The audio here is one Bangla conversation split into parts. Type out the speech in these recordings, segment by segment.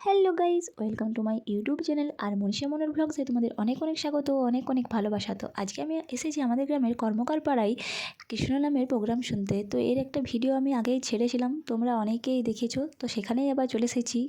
Hello guys, welcome to my YouTube channel আর মনীষা মনের ব্লগসে তোমাদের অনেক অনেক স্বাগত, অনেক অনেক ভালোবাসা। তো আজকে আমি এসেছি আমাদের গ্রামের কর্মকার পাড়ায় কৃষ্ণ নামের প্রোগ্রাম শুনতে। তো এর একটা ভিডিও আমি আগেই ছেড়েছিলাম, তোমরা অনেকেই দেখেছো। তো সেখানেই আবার চলে এসেছি।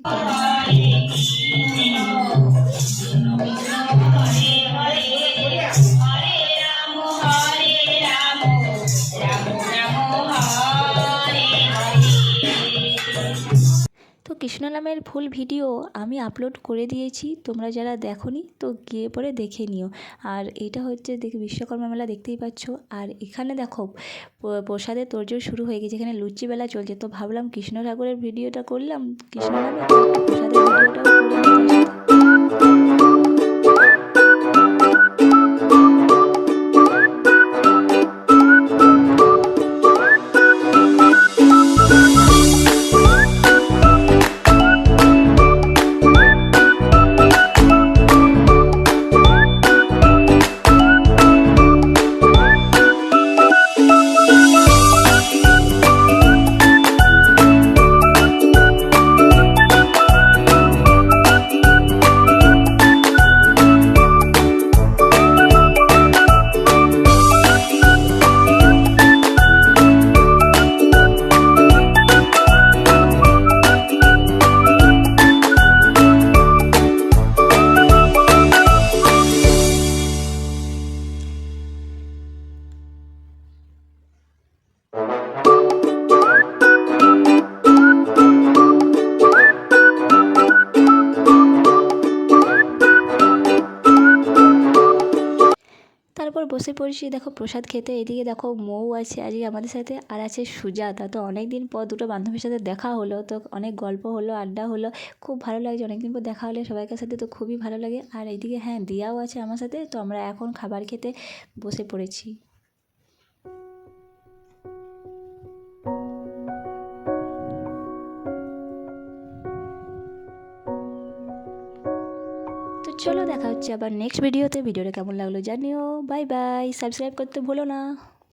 তো কৃষ্ণ নামের ফুল ভিডিও আমি আপলোড করে দিয়েছি, তোমরা যারা দেখোনি তো গিয়ে পরে দেখে নিও। আর এটা হচ্ছে বিশ্বকর্মা মেলা, দেখতেই পাচ্ছ। আর এখানে দেখো প্রসাদের তোড়জোড় শুরু হয়ে গেছে, এখানে লুচি বেলা চলছে। তো ভাবলাম কৃষ্ণ ঠাকুরের ভিডিওটা করলাম, কৃষ্ণ নামে প্রসাদের ভিডিওটাও করে নিই তার সাথে। তারপর বসে পড়েছি দেখো প্রসাদ খেতে। এদিকে দেখো মৌ আছে আজকে আমাদের সাথে, আর আছে সুজাতা। তো অনেক দিন পর দুটো বান্ধবীর সাথে দেখা হলো, তো অনেক গল্প হলো, আড্ডা হলো, খুব ভালো লাগছে। অনেক দিন পর দেখা হলে সবাইকার সাথে তো খুবই ভালো লাগে। আর এইদিকে হ্যাঁ, দিয়াও আছে আমার সাথে। তো আমরা এখন খাবার খেতে বসে পড়েছি। তো চলো দেখা হচ্ছে আবার নেক্সট ভিডিওতে। ভিডিওটা কেমন লাগলো জানিও। বাই বাই, সাবস্ক্রাইব করতে ভুলো না।